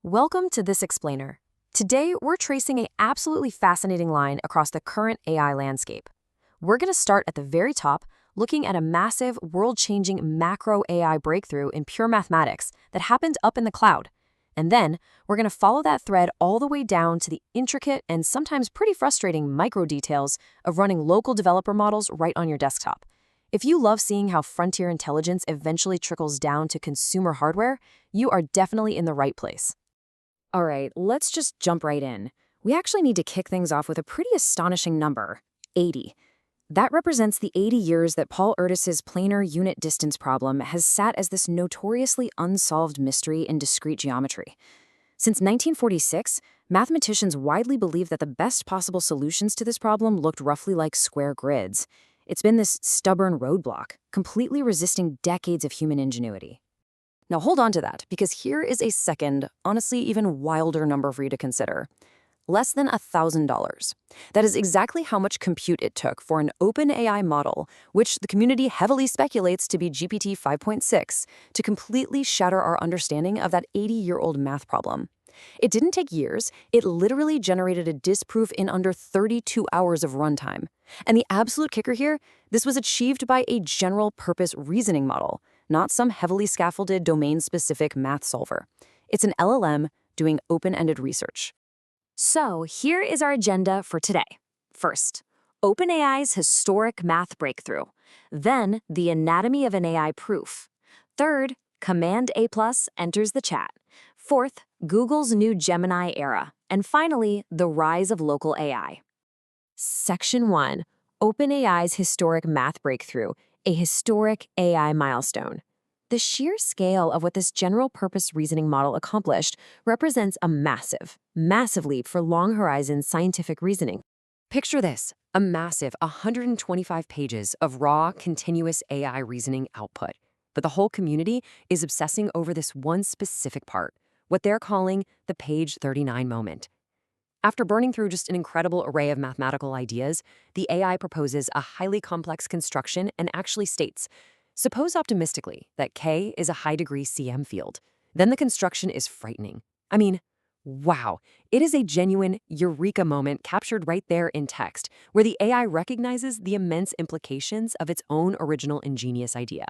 Welcome to This Explainer. Today, we're tracing an absolutely fascinating line across the current AI landscape. We're going to start at the very top, looking at a massive, world-changing macro AI breakthrough in pure mathematics that happened up in the cloud. And then, we're going to follow that thread all the way down to the intricate and sometimes pretty frustrating micro details of running local developer models right on your desktop. If you love seeing how frontier intelligence eventually trickles down to consumer hardware, you are definitely in the right place. All right, let's just jump right in. We actually need to kick things off with a pretty astonishing number, 80. That represents the 80 years that Paul Ertus's planar unit distance problem has sat as this notoriously unsolved mystery in discrete geometry. Since 1946, mathematicians widely believed that the best possible solutions to this problem looked roughly like square grids. It's been this stubborn roadblock, completely resisting decades of human ingenuity. Now hold on to that, because here is a second, honestly even wilder number for you to consider. Less than $1,000. That is exactly how much compute it took for an OpenAI model, which the community heavily speculates to be GPT 5.6, to completely shatter our understanding of that 80-year-old math problem. It didn't take years, it literally generated a disproof in under 32 hours of runtime. And the absolute kicker here, this was achieved by a general-purpose reasoning model, not some heavily scaffolded domain-specific math solver. It's an LLM doing open-ended research. So here is our agenda for today. First, OpenAI's historic math breakthrough. Then, the anatomy of an AI proof. Third, Command A+ enters the chat. Fourth, Google's new Gemini era. And finally, the rise of local AI. Section 1. OpenAI's historic math breakthrough, a historic AI milestone. The sheer scale of what this general-purpose reasoning model accomplished represents a massive, massive leap for long-horizon scientific reasoning. Picture this, a massive 125 pages of raw, continuous AI reasoning output. But the whole community is obsessing over this one specific part, what they're calling the page 39 moment. After burning through just an incredible array of mathematical ideas, the AI proposes a highly complex construction and actually states, suppose optimistically that K is a high-degree CM field. Then the construction is frightening. I mean, wow, it is a genuine eureka moment captured right there in text, where the AI recognizes the immense implications of its own original ingenious idea.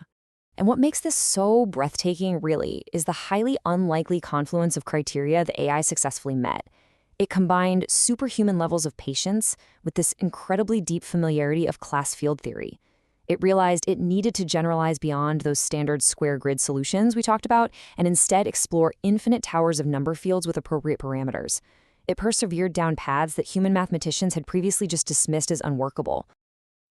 And what makes this so breathtaking, really, is the highly unlikely confluence of criteria the AI successfully met. It combined superhuman levels of patience with this incredibly deep familiarity of class field theory. It realized it needed to generalize beyond those standard square grid solutions we talked about and instead explore infinite towers of number fields with appropriate parameters. It persevered down paths that human mathematicians had previously just dismissed as unworkable.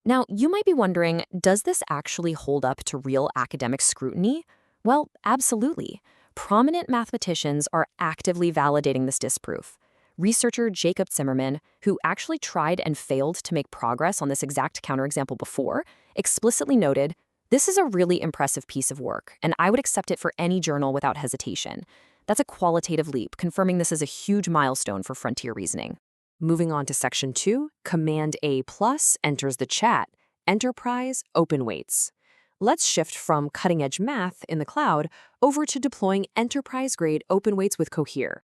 Now, you might be wondering, does this actually hold up to real academic scrutiny? Well, absolutely. Prominent mathematicians are actively validating this disproof. Researcher Jacob Zimmerman, who actually tried and failed to make progress on this exact counterexample before, explicitly noted, "This is a really impressive piece of work, and I would accept it for any journal without hesitation." That's a qualitative leap, confirming this is a huge milestone for frontier reasoning. Moving on to Section 2, Command A+ enters the chat, Enterprise Open Weights. Let's shift from cutting-edge math in the cloud over to deploying enterprise-grade open weights with Cohere.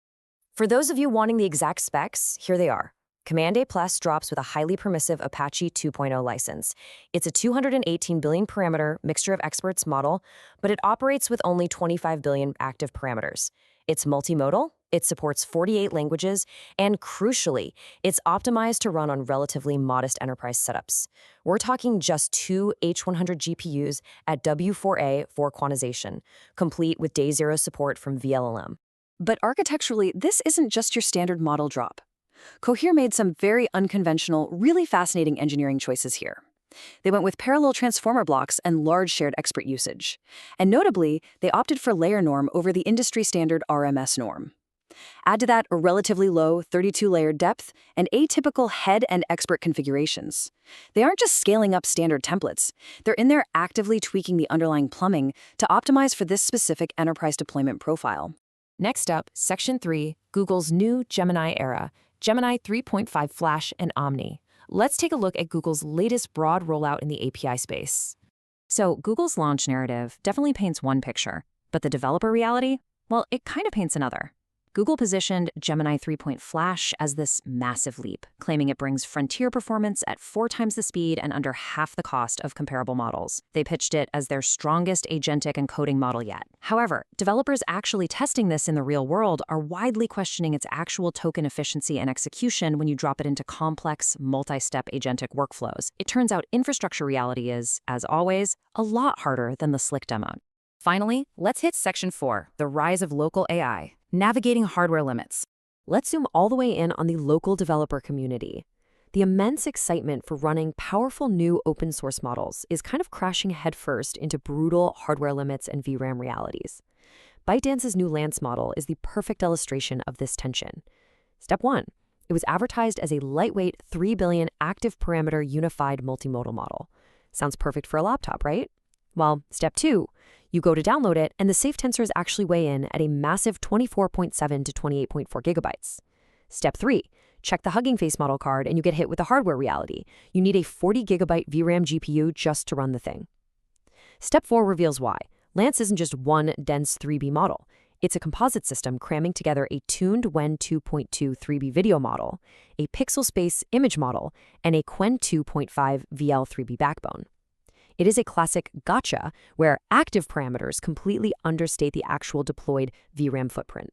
For those of you wanting the exact specs, here they are. Command A+ drops with a highly permissive Apache 2.0 license. It's a 218 billion parameter mixture of experts model, but it operates with only 25 billion active parameters. It's multimodal, it supports 48 languages, and crucially, it's optimized to run on relatively modest enterprise setups. We're talking just 2 H100 GPUs at W4A for quantization, complete with day zero support from vLLM. But architecturally, this isn't just your standard model drop. Cohere made some very unconventional, really fascinating engineering choices here. They went with parallel transformer blocks and large shared expert usage. And notably, they opted for layer norm over the industry standard RMS norm. Add to that a relatively low 32-layer depth and atypical head and expert configurations. They aren't just scaling up standard templates. They're in there actively tweaking the underlying plumbing to optimize for this specific enterprise deployment profile. Next up, Section 3, Google's new Gemini era, Gemini 3.5 Flash and Omni. Let's take a look at Google's latest broad rollout in the API space. So Google's launch narrative definitely paints one picture, but the developer reality, well, it kind of paints another. Google positioned Gemini 3 Flash as this massive leap, claiming it brings frontier performance at 4 times the speed and under half the cost of comparable models. They pitched it as their strongest agentic encoding model yet. However, developers actually testing this in the real world are widely questioning its actual token efficiency and execution when you drop it into complex, multi-step agentic workflows. It turns out infrastructure reality is, as always, a lot harder than the slick demo. Finally, let's hit Section 4, the rise of local AI. Navigating hardware limits. Let's zoom all the way in on the local developer community. The immense excitement for running powerful new open source models is kind of crashing headfirst into brutal hardware limits and VRAM realities. ByteDance's new Lance model is the perfect illustration of this tension. Step 1. It was advertised as a lightweight 3 billion active parameter unified multimodal model. Sounds perfect for a laptop, right? Well, step 2. You go to download it, and the safe tensors actually weigh in at a massive 24.7 to 28.4 gigabytes. Step 3. Check the Hugging Face model card, and you get hit with the hardware reality. You need a 40 gigabyte VRAM GPU just to run the thing. Step 4 reveals why. Lance isn't just one dense 3B model. It's a composite system cramming together a tuned Wen 2.2 3B video model, a pixel space image model, and a Qwen 2.5 VL 3B backbone. It is a classic gotcha, where active parameters completely understate the actual deployed VRAM footprint.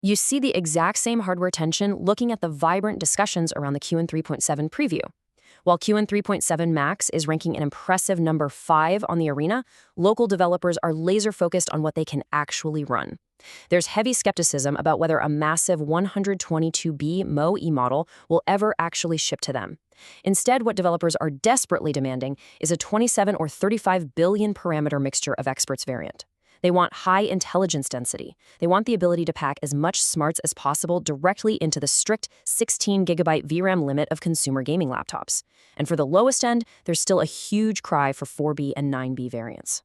You see the exact same hardware tension looking at the vibrant discussions around the Qwen 3.7 preview. While Qwen 3.7 Max is ranking an impressive number 5 on the arena, local developers are laser-focused on what they can actually run. There's heavy skepticism about whether a massive 122B MoE model will ever actually ship to them. Instead, what developers are desperately demanding is a 27 or 35 billion parameter mixture of experts variant. They want high intelligence density. They want the ability to pack as much smarts as possible directly into the strict 16 gigabyte VRAM limit of consumer gaming laptops. And for the lowest end, there's still a huge cry for 4B and 9B variants.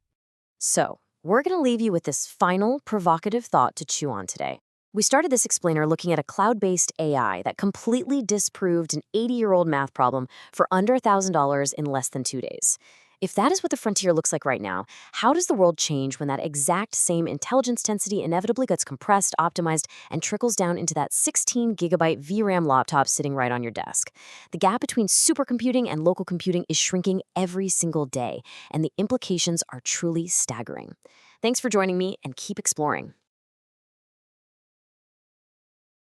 So, we're going to leave you with this final provocative thought to chew on today. We started this explainer looking at a cloud-based AI that completely disproved an 80-year-old math problem for under $1,000 in less than 2 days. If that is what the frontier looks like right now, how does the world change when that exact same intelligence density inevitably gets compressed, optimized, and trickles down into that 16 gigabyte VRAM laptop sitting right on your desk? The gap between supercomputing and local computing is shrinking every single day, and the implications are truly staggering. Thanks for joining me, and keep exploring.